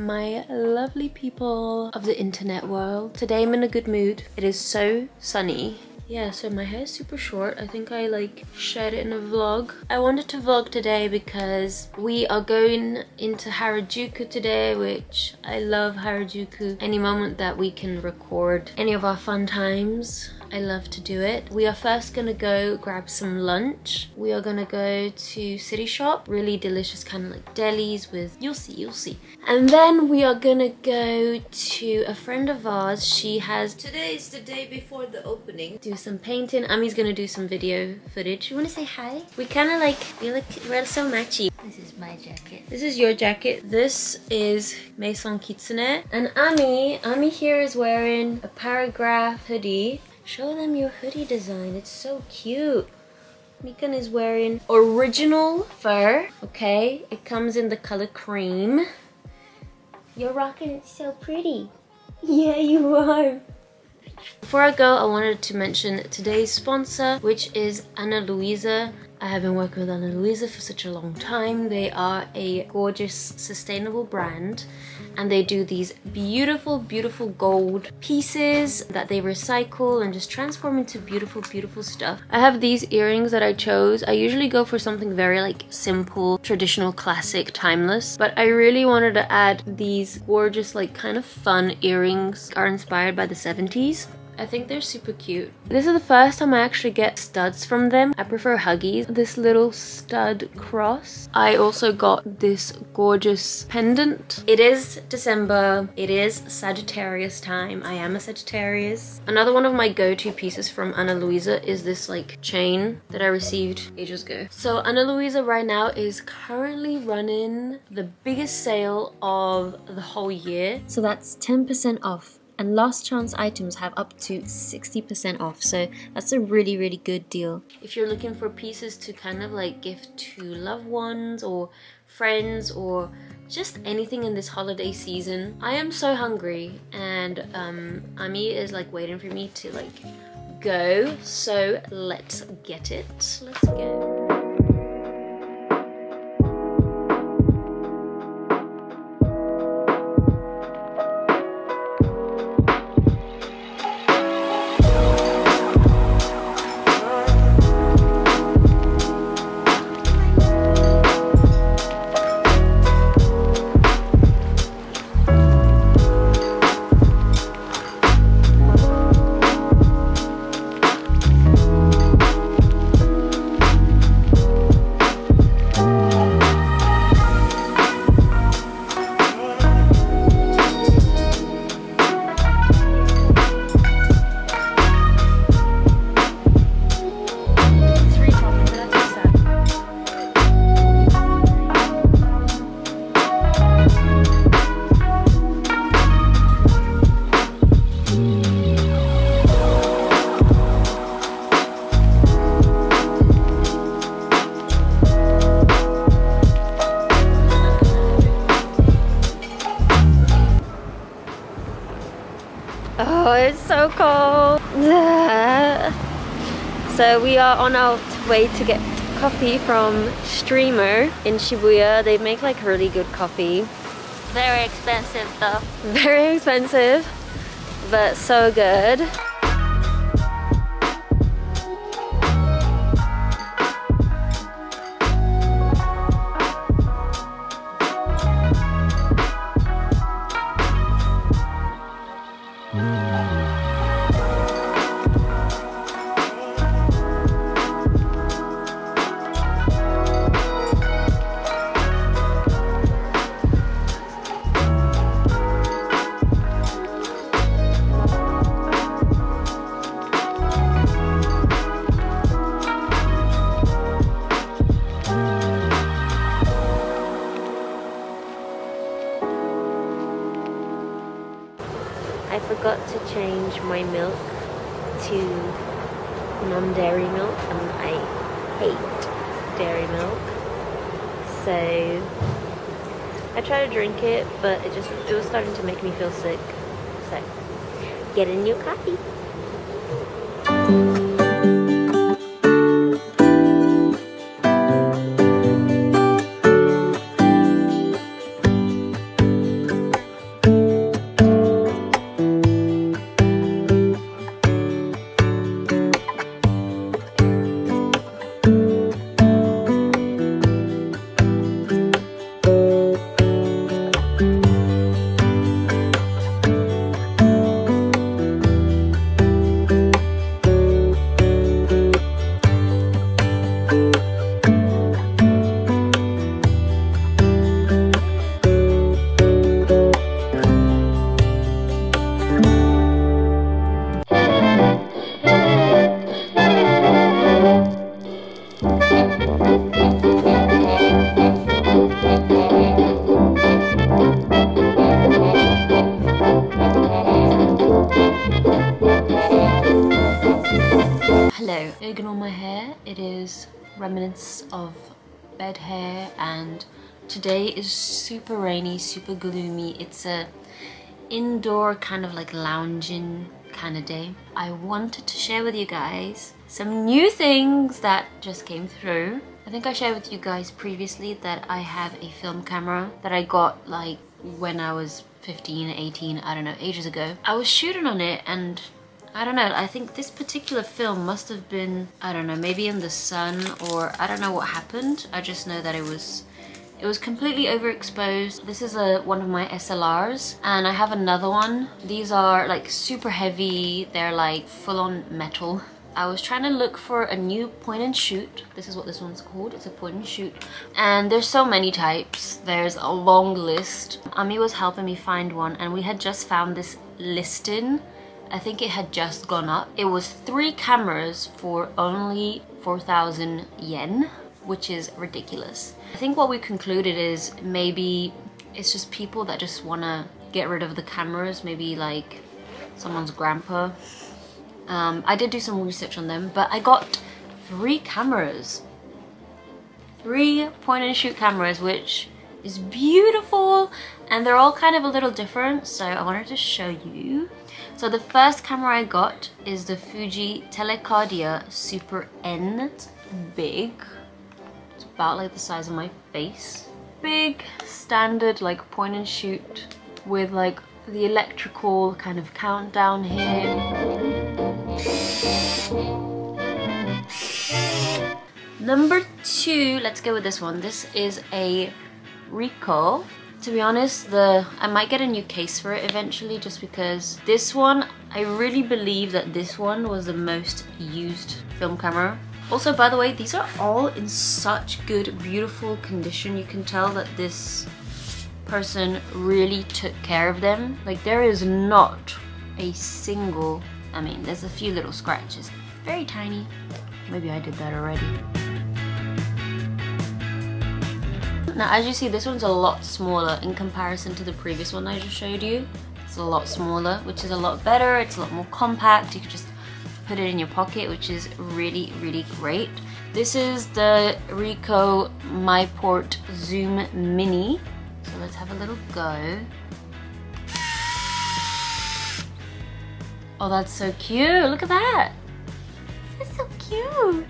my lovely people of the internet world. Today I'm in a good mood. It is so sunny. Yeah, so my hair is super short. I think I like shared it in a vlog. I wanted to vlog today because we are going into harajuku today, which I love harajuku. Any moment that we can record any of our fun times, I love to do it. We are first gonna go grab some lunch. We are gonna go to City Shop, really delicious kind of like delis with, you'll see. And then we are gonna go to a friend of ours. She has, today is the day before the opening, do some painting. Ami's gonna do some video footage. You wanna say hi? We kind of like, we're so matchy. This is my jacket. This is your jacket. This is Maison Kitsune. And Ami here is wearing a paragraph hoodie. Show them your hoodie design, it's so cute. Mikan is wearing original fur, okay? It comes in the color cream. You're rocking it so pretty. Yeah, you are. Before I go, I wanted to mention today's sponsor, which is Ana Luisa. I have been working with Ana Luisa for such a long time. They are a gorgeous, sustainable brand, and they do these beautiful, beautiful gold pieces that they recycle and just transform into beautiful, beautiful stuff. I have these earrings that I chose. I usually go for something very like simple, traditional, classic, timeless, but I really wanted to add these gorgeous, like kind of fun earrings are inspired by the 70s. I think they're super cute. This is the first time I actually get studs from them. I prefer Huggies. This little stud cross. I also got this gorgeous pendant. It is December. It is Sagittarius time. I am a Sagittarius. Another one of my go-to pieces from Ana Luisa is this like chain that I received ages ago. So Ana Luisa right now is currently running the biggest sale of the whole year. So that's 10% off. And last chance items have up to 60% off, so that's a really, really good deal. If you're looking for pieces to kind of like gift to loved ones or friends or just anything in this holiday season. I am so hungry, and Ami is like waiting for me to like go, so let's get it. Let's go. Oh, it's so cold. So we are on our way to get coffee from Streamer in Shibuya. They make like really good coffee. Very expensive though. Very expensive, but so good. I forgot to change my milk to non-dairy milk, and I hate dairy milk. So I tried to drink it, but it was starting to make me feel sick. So get a new coffee. Hello, ignore my hair. It is remnants of bed hair, and today is super rainy, super gloomy. It's a indoor kind of like lounging kind of day. I wanted to share with you guys some new things that just came through. I think I shared with you guys previously that I have a film camera that I got like when I was 15, 18, I don't know, ages ago. I was shooting on it and I don't know, I think this particular film must have been, I don't know, maybe in the sun, or I don't know what happened. I just know that it was completely overexposed. This is one of my SLRs, and I have another one. These are like super heavy. They're like full-on metal. I was trying to look for a new point and shoot. This is what this one's called. It's a point and shoot. And there's so many types. There's a long list. Ami was helping me find one, and we had just found this listing. I think it had just gone up. It was 3 cameras for only 4,000 yen, which is ridiculous. I think what we concluded is maybe it's just people that just want to get rid of the cameras, maybe like someone's grandpa. I did do some research on them, but I got 3 cameras. 3 point and shoot cameras, which is beautiful, and they're all kind of a little different, so I wanted to show you. So the first camera I got is the Fuji Telecardia Super N. It's big. It's about like the size of my face. Big, standard like point and shoot with like the electrical kind of countdown here. Number 2, let's go with this one. This is a Ricoh. To be honest, I might get a new case for it eventually, just because this one, I really believe that this one was the most used film camera. Also, by the way, these are all in such good, beautiful condition. You can tell that this person really took care of them. Like, there is not a single, I mean, there's a few little scratches. Very tiny. Maybe I did that already. Now, as you see, this one's a lot smaller in comparison to the previous one I just showed you. It's a lot smaller, which is a lot better. It's a lot more compact. You can just put it in your pocket, which is really, really great. This is the Ricoh MyPort Zoom Mini. So let's have a little go. Oh, that's so cute. Look at that. That's so cute.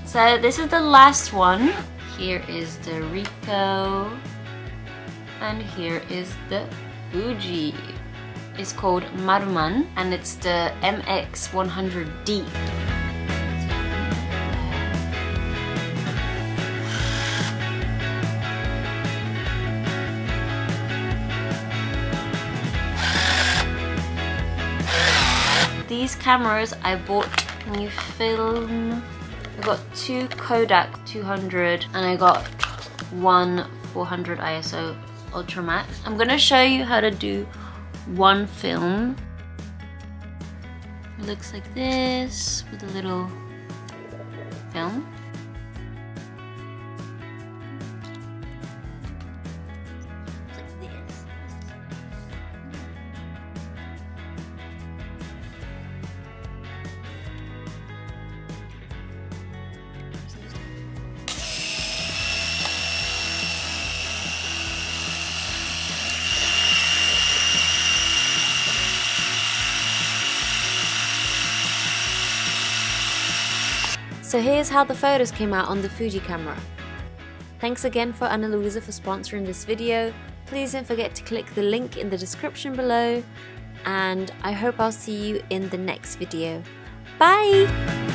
So this is the last one. Here is the Ricoh, and here is the Fuji. It's called Maruman, and it's the MX100D. These cameras I bought when you film. I got 2 Kodak 200 and I got 1 400 ISO Ultra Max. I'm gonna show you how to do one film. It looks like this with a little film. So here's how the photos came out on the Fuji camera. Thanks again for Ana Luisa for sponsoring this video. Please don't forget to click the link in the description below, and I hope I'll see you in the next video. Bye!